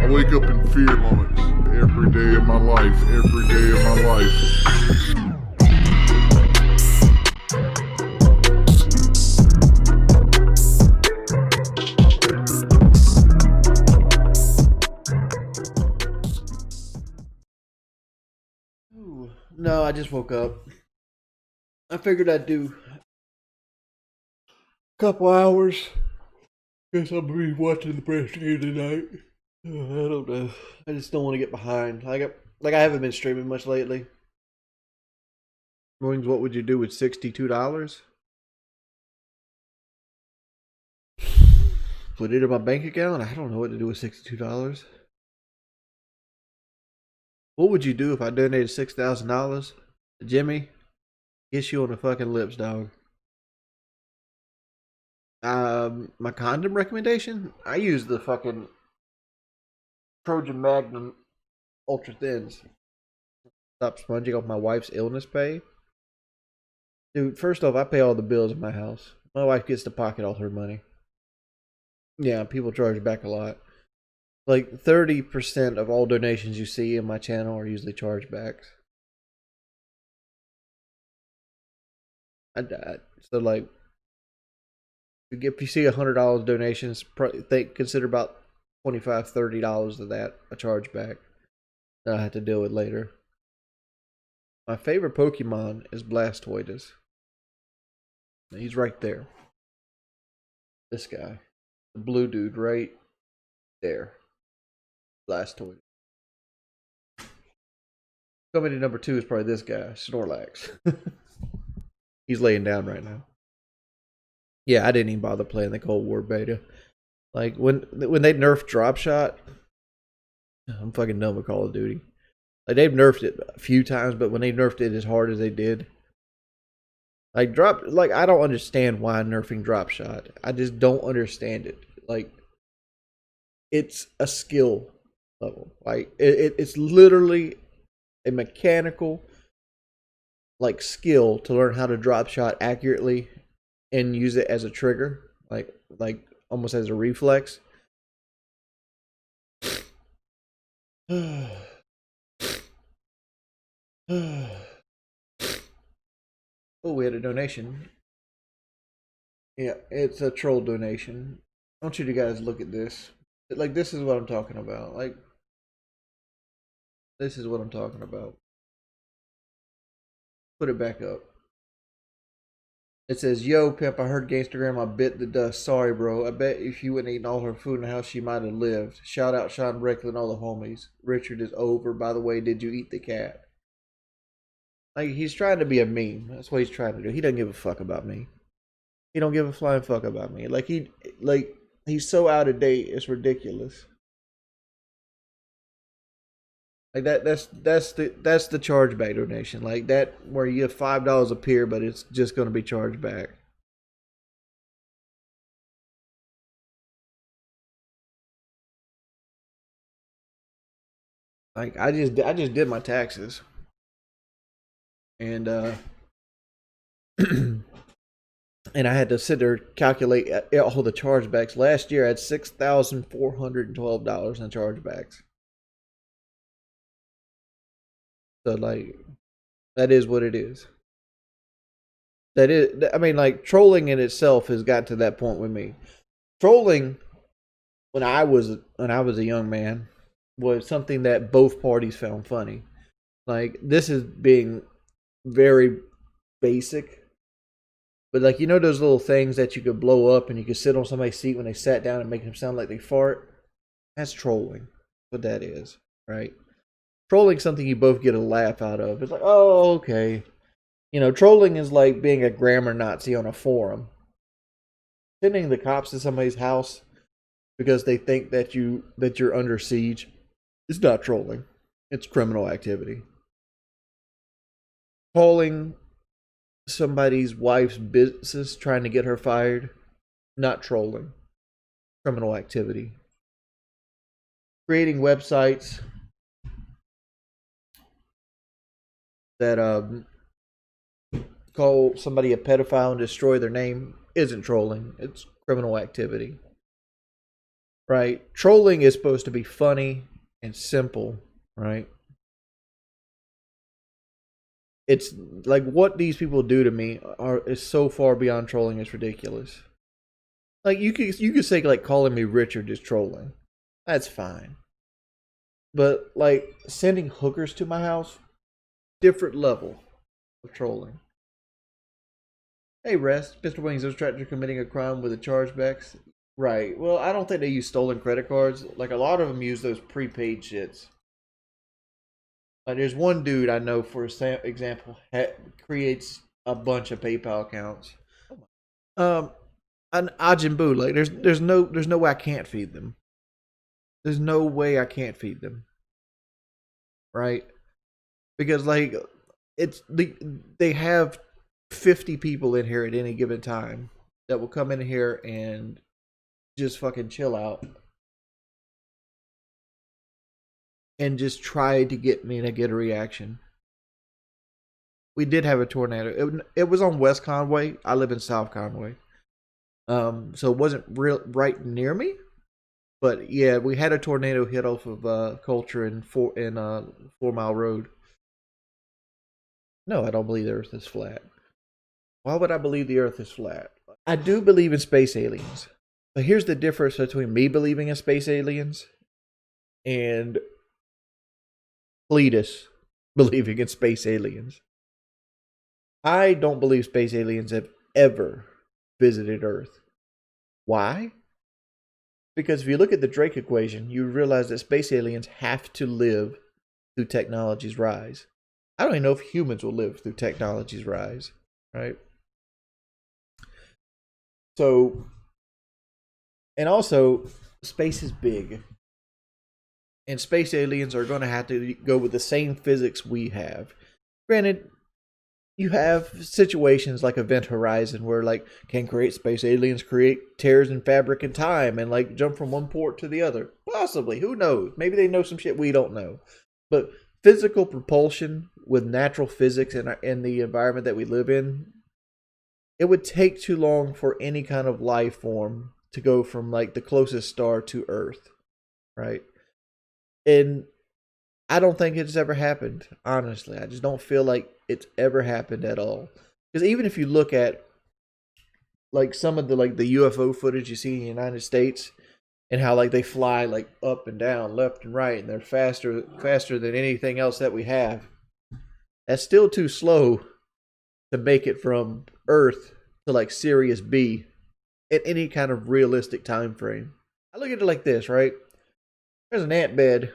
I wake up in fear moments every day of my life, every day of my life. Ooh, no, I just woke up. I figured I'd do a couple hours. Guess I'll be watching the press game tonight. I don't know. I just don't want to get behind. I haven't been streaming much lately. Mornings, what would you do with $62? Put it in my bank account? I don't know what to do with $62. What would you do if I donated $6,000 to Jimmy? Kiss you on the fucking lips, dog. My condom recommendation? I use the fucking Trojan Magnum Ultra Thins. Stop sponging off my wife's illness pay. Dude, first off, I pay all the bills in my house. My wife gets to pocket all her money. Yeah, people charge back a lot. Like 30% of all donations you see in my channel are usually chargebacks. So like, if you see $100 donations, consider about $25, $30 of that a chargeback that I have to deal with later. My favorite Pokemon is Blastoise. He's right there. This guy, the blue dude, right there. Blastoise. Coming in number 2 is probably this guy, Snorlax. He's laying down right now. Yeah, I didn't even bother playing the Cold War beta. Like when they nerfed Drop Shot, I'm fucking done with Call of Duty. Like they've nerfed it a few times, but when they nerfed it as hard as they did, I don't understand why nerfing Drop Shot. I just don't understand it. Like it's a skill level. Like it's literally a mechanical like skill to learn how to drop shot accurately and use it as a trigger, like almost as a reflex. Oh, we had a donation. Yeah, it's a troll donation. I want you guys look at this. Like this is what I'm talking about. Like this is what I'm talking about. Put it back up. It says, "Yo, pimp, I heard Gangsta Grandma bit the dust. Sorry, bro. I bet if you wouldn't eaten all her food in the house, she might have lived. Shout out Sean Breckley and all the homies. Richard is over. By the way, did you eat the cat?" Like, he's trying to be a meme. That's what he's trying to do. He doesn't give a fuck about me. He don't give a flying fuck about me. He's so out of date, it's ridiculous. Like that's the chargeback donation. Like that where you have $5 a peer, but it's just gonna be charged back. Like I just did my taxes. And and I had to sit there calculate all the chargebacks. Last year I had $6,412 in chargebacks. So like that is what it is. That is, I mean, like trolling in itself has got to that point with me. Trolling when I was a young man was something that both parties found funny. Like this is being very basic, but like you know those little things that you could blow up and you could sit on somebody's seat when they sat down and make them sound like they fart. That's trolling. What that is, right? Trolling something you both get a laugh out of. It's like, oh, okay. You know, trolling is like being a grammar Nazi on a forum. Sending the cops to somebody's house because they think that you're under siege. It's not trolling. It's criminal activity. Calling somebody's wife's business trying to get her fired, not trolling. Criminal activity. Creating websites that call somebody a pedophile and destroy their name isn't trolling. It's criminal activity. right? Trolling is supposed to be funny and simple, right? It's like what these people do to me is so far beyond trolling. It's ridiculous. Like you could say like calling me Richard is trolling. That's fine. But like sending hookers to my house, different level of trolling. Hey, Rest, Mr. Wings, those tractors are committing a crime with the chargebacks. Right. Well, I don't think they use stolen credit cards. Like a lot of them use those prepaid shits. Like there's one dude I know, for example, creates a bunch of PayPal accounts. Um, an Ajin Boo, like there's no way I can't feed them. There's no way I can't feed them. Right? Because like they have 50 people in here at any given time that will come in here and just fucking chill out and just try to get me to get a reaction. We did have a tornado. It was on West Conway. I live in South Conway. So it wasn't real right near me, but yeah, we had a tornado hit off of Culture in 4 Mile Road. No, I don't believe the Earth is flat. Why would I believe the Earth is flat? I do believe in space aliens, but here's the difference between me believing in space aliens and Cletus believing in space aliens. I don't believe space aliens have ever visited Earth. Why? Because if you look at the Drake equation, you realize that space aliens have to live through technology's rise. I don't even know if humans will live through technology's rise, right? So, and also, space is big. And space aliens are going to have to go with the same physics we have. Granted, you have situations like Event Horizon where like can create space aliens create tears in fabric and time and like jump from one port to the other. Possibly, who knows? Maybe they know some shit we don't know. But physical propulsion with natural physics in the environment that we live in, it would take too long for any kind of life form to go from like the closest star to Earth, right? And I don't think it's ever happened, honestly. I just don't feel like it's ever happened at all. Because even if you look at like some of the UFO footage you see in the United States and how like they fly like up and down, left and right, and they're faster than anything else that we have. That's still too slow to make it from Earth to like Sirius B in any kind of realistic time frame. I look at it like this, right? There's an ant bed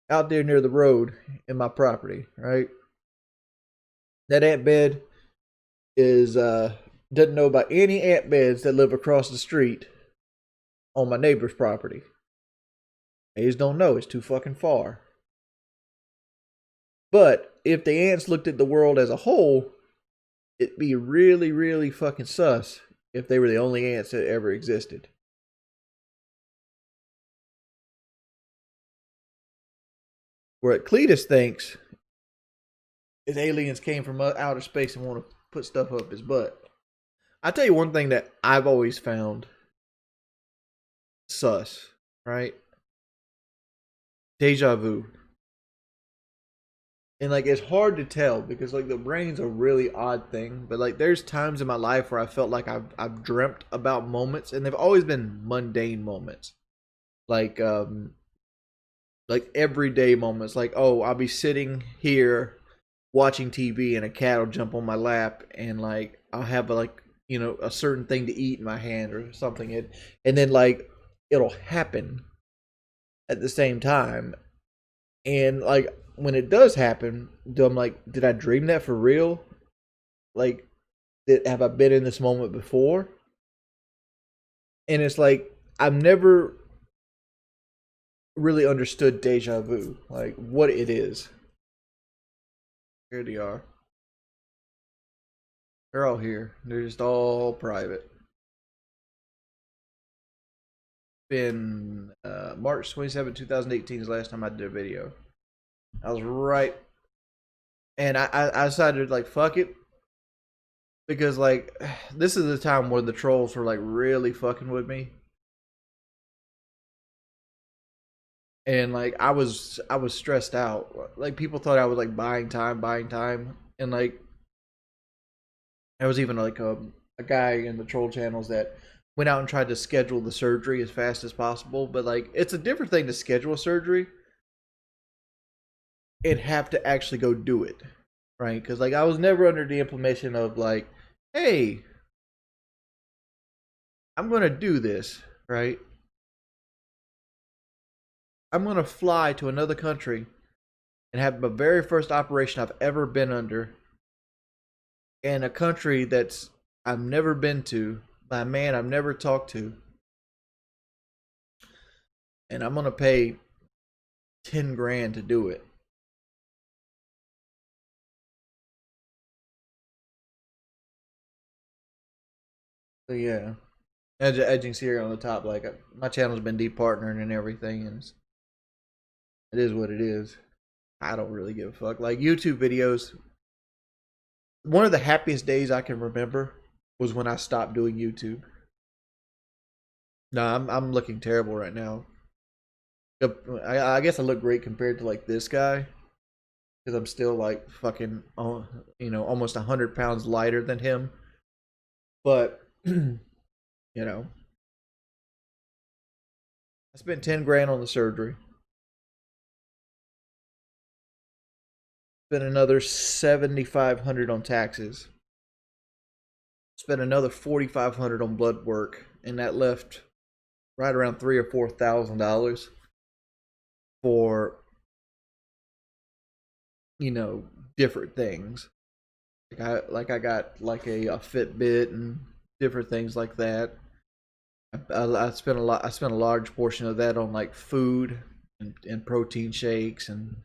out there near the road in my property, right? That ant bed is doesn't know about any ant beds that live across the street on my neighbor's property. They just don't know. It's too fucking far. But if the ants looked at the world as a whole, it'd be really, really fucking sus if they were the only ants that ever existed. Where Cletus thinks is aliens came from outer space and want to put stuff up his butt. I'll tell you one thing that I've always found sus, right? Deja vu. And like it's hard to tell because like the brain's a really odd thing, but like there's times in my life where I felt like I've dreamt about moments and they've always been mundane moments. Like everyday moments, like oh I'll be sitting here watching TV and a cat will jump on my lap and like I'll have a certain thing to eat in my hand or something, and then like it'll happen at the same time, and like when it does happen, I'm like, did I dream that for real? Like, have I been in this moment before? And it's like I've never really understood deja vu, like what it is. Here they are. They're all here. They're just all private. Been March 27, 2018 is the last time I did a video. I was right. And I decided like fuck it. Because like this is the time where the trolls were like really fucking with me. and like I was stressed out. Like people thought I was like buying time, and like there was even like a guy in the troll channels that went out and tried to schedule the surgery as fast as possible. But like it's a different thing to schedule a surgery and have to actually go do it, right? Because like I was never under the implementation of like, hey, I'm gonna do this, right? I'm gonna fly to another country and have the very first operation I've ever been under in a country that's I've never been to, by a man I've never talked to, and I'm gonna pay 10 grand to do it. So yeah, as you can see here on the top, like my channel's been departnering and everything, and it is what it is. I don't really give a fuck. Like YouTube videos, one of the happiest days I can remember was when I stopped doing YouTube. No, I'm looking terrible right now. I guess I look great compared to like this guy because I'm still like fucking, almost 100 pounds lighter than him. But you know, I spent 10 grand on the surgery. Spent another 7,500 on taxes. Spent another 4,500 on blood work, and that left right around $3,000 or $4,000 for different things. I got like a Fitbit and different things like that. I spent a lot. I spent a large portion of that on like food and protein shakes, and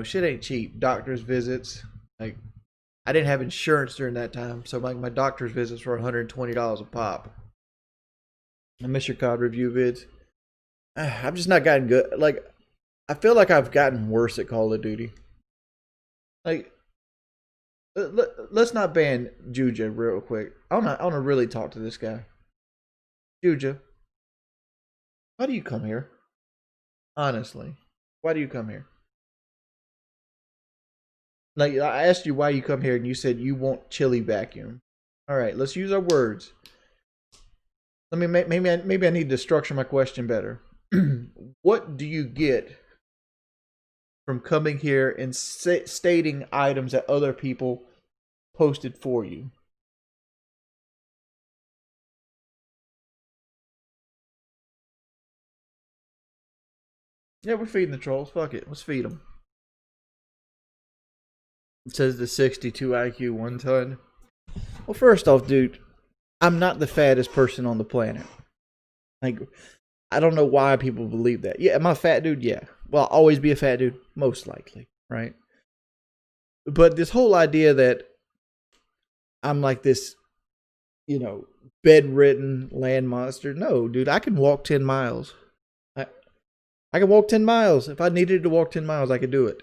shit ain't cheap. Doctor's visits, like I didn't have insurance during that time, so like my doctor's visits were $120 a pop. I miss your COD review vids. I've just not gotten good. Like I feel like I've gotten worse at Call of Duty. Like let's not ban Juja real quick. I want to really talk to this guy. Juja, why do you come here? Honestly, why do you come here? Like I asked you why you come here, and you said you want chili vacuum. All right, let's use our words. Let me maybe I need to structure my question better. What do you get from coming here and stating items that other people posted for you? Yeah, we're feeding the trolls. Fuck it, let's feed them. It says the 62 IQ 1 ton. Well, first off, dude, I'm not the fattest person on the planet. Like, I don't know why people believe that. Yeah, am I a fat dude? Yeah. Well, I'll always be a fat dude? Most likely, right? But this whole idea that I'm like this, bedridden land monster. No, dude, I can walk 10 miles. I can walk 10 miles. If I needed to walk 10 miles, I could do it.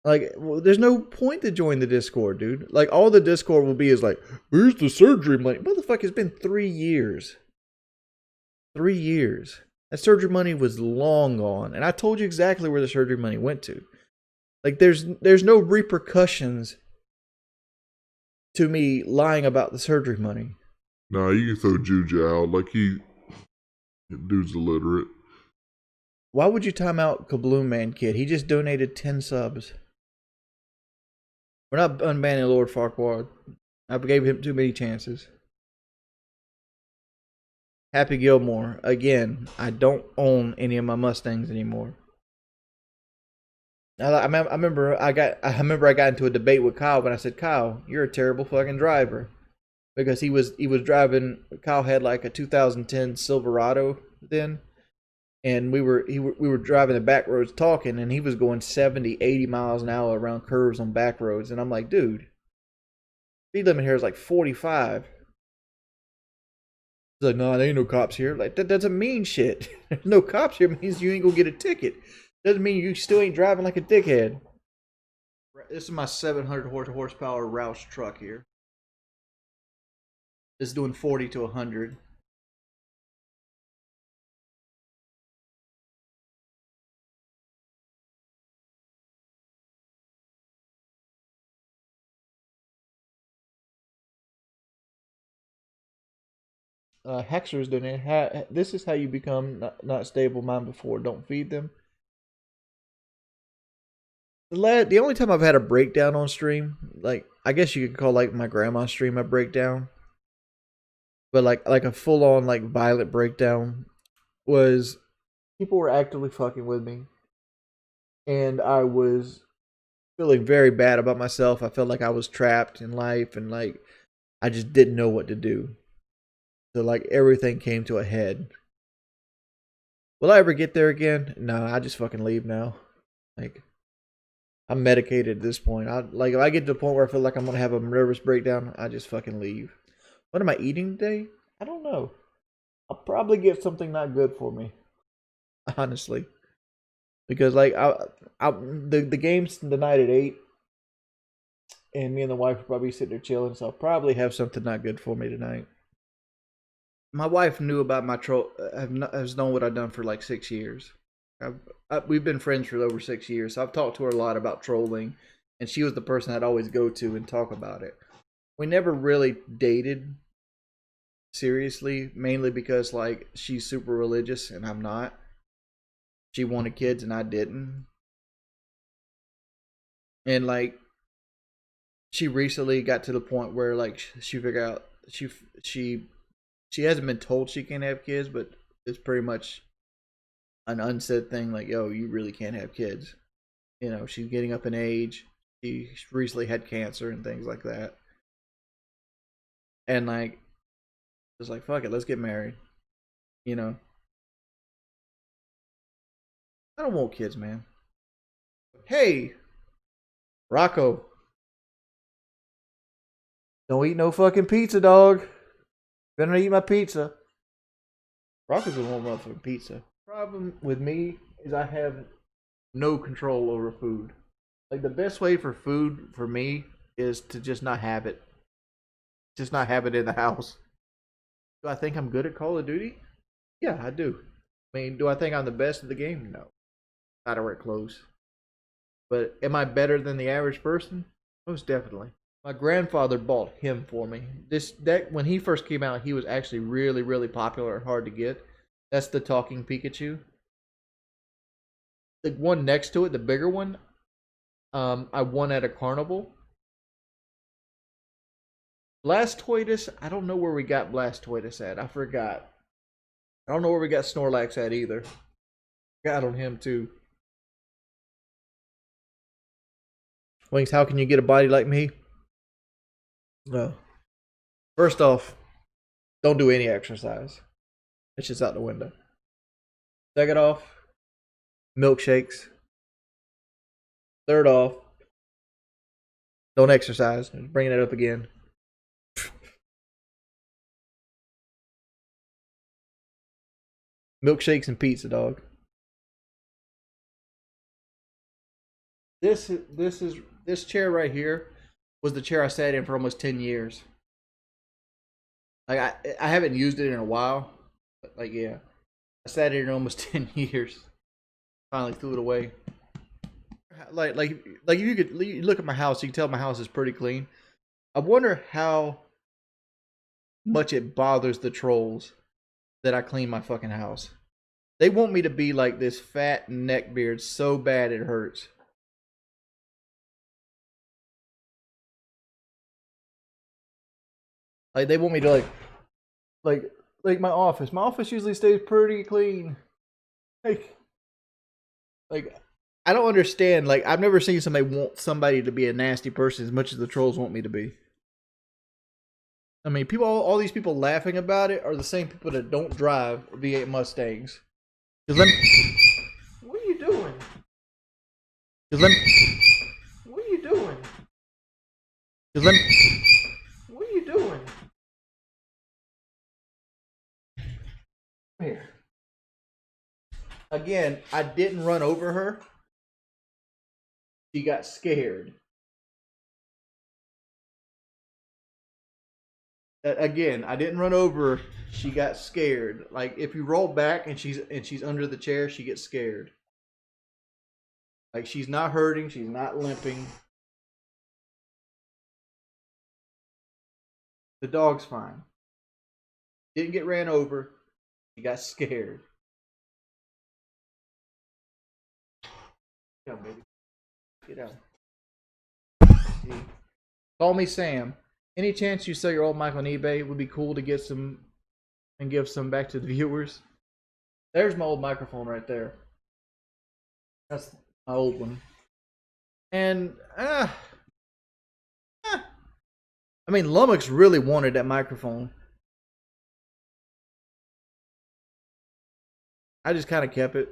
Like, well, there's no point to join the Discord, dude. Like, all the Discord will be is like, where's the surgery money? Motherfucker, it's been 3 years. 3 years. That surgery money was long gone. And I told you exactly where the surgery money went to. Like, there's no repercussions to me lying about the surgery money. Nah, you can throw Juju out. Like, dude's illiterate. Why would you time out Kabloom Man Kid? He just donated 10 subs. We're not unbanning Lord Farquaad. I gave him too many chances. Happy Gilmore. Again, I don't own any of my Mustangs anymore. I remember I got into a debate with Kyle when I said, Kyle, you're a terrible fucking driver. Because he was driving, Kyle had like a 2010 Silverado then. And we were driving the back roads talking, and he was going 70, 80 miles an hour around curves on back roads. And I'm like, dude, speed limit here is like 45. He's like, no, there ain't no cops here. Like, that doesn't mean shit. No cops here means you ain't gonna get a ticket. Doesn't mean you still ain't driving like a dickhead. This is my 700 horsepower Roush truck here. It's doing 40 to 100. Hexer's doing it. This is how you become not stable mind before. Don't feed them. The only time I've had a breakdown on stream, like I guess you could call like my grandma's stream a breakdown, but like a full on like violent breakdown was people were actively fucking with me, and I was feeling very bad about myself. I felt like I was trapped in life, and like I just didn't know what to do. So like everything came to a head. Will I ever get there again? No, I just fucking leave now. Like I'm medicated at this point. I like if I get to the point where I feel like I'm gonna have a nervous breakdown, I just fucking leave. What am I eating today? I don't know. I'll probably get something not good for me. Honestly. Because like the game's tonight at 8, and me and the wife will probably sit there chilling, so I'll probably have something not good for me tonight. My wife knew about my troll. Has known what I've done for like 6 years. We've been friends for over 6 years, so I've talked to her a lot about trolling, and she was the person I'd always go to and talk about it. We never really dated seriously, mainly because like she's super religious and I'm not. She wanted kids and I didn't, and like she recently got to the point where like she figured out she hasn't been told she can't have kids, but it's pretty much an unsaid thing like, yo, you really can't have kids. You know, she's getting up in age. She recently had cancer and things like that. And like, it's like, fuck it, let's get married. You know, I don't want kids, man. Hey, Rocco, don't eat no fucking pizza, dog. Gonna eat my pizza. Rocco's gonna want motherfucking pizza. Problem with me is I have no control over food. Like the best way for food for me is to just not have it. Just not have it in the house. Do I think I'm good at Call of Duty? Yeah, I do. I mean, do I think I'm the best at the game? No. Not anywhere close. But am I better than the average person? Most definitely. My grandfather bought him for me. This deck, when he first came out, he was actually really, really popular and hard to get. That's the Talking Pikachu. The one next to it, the bigger one, I won at a carnival. Blastoise, I don't know where we got Blastoise at. I forgot. I don't know where we got Snorlax at either. Got on him too. Wings, how can you get a body like me? No. First off, don't do any exercise. It's just out the window. Second off, milkshakes. Third off, don't exercise. Bringing it up again. Milkshakes and pizza, dog. This chair right here was the chair I sat in for almost 10 years. Like I haven't used it in a while. But like yeah. I sat in it almost 10 years. Finally threw it away. Like if you look at my house, you can tell my house is pretty clean. I wonder how much it bothers the trolls that I clean my fucking house. They want me to be like this fat neckbeard so bad it hurts. Like they want me to like my office. My office usually stays pretty clean. Like like I don't understand. Like I've never seen somebody want somebody to be a nasty person as much as the trolls want me to be. I mean, people, all these people laughing about it are the same people that don't drive V8 Mustangs. Cause let me, what are you doing? Cause let me, what are you doing? Cause let me, what are you doing? Here. Again, I didn't run over her. She got scared. Again, I didn't run over her. She got scared. Like if you roll back and she's under the chair, she gets scared. Like she's not hurting, she's not limping. The dog's fine. Didn't get ran over. He got scared. Get out, baby. Get out. See? Call me Sam. Any chance you sell your old mic on eBay? It would be cool to get some and give some back to the viewers. There's my old microphone right there. That's my old one. And I mean, Lummox really wanted that microphone. I just kind of kept it.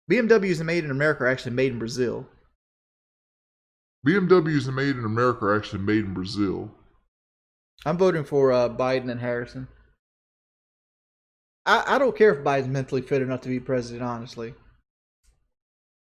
BMWs made in America are actually made in Brazil. BMWs made in America are actually made in Brazil. I'm voting for Biden and Harrison. I don't care if Biden's mentally fit enough to be president, honestly.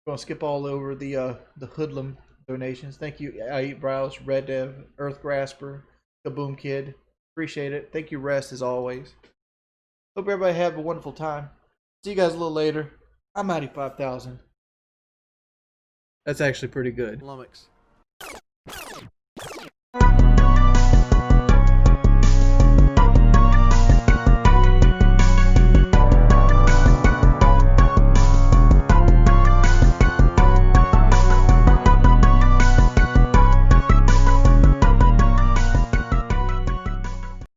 We're gonna skip all over the hoodlum donations. Thank you, I Eat Browse, Red Dev, Earth Grasper, Kaboom Kid. Appreciate it. Thank you, Rest, as always. Hope everybody have a wonderful time. See you guys a little later. I'm 95,000. That's actually pretty good. Lummox.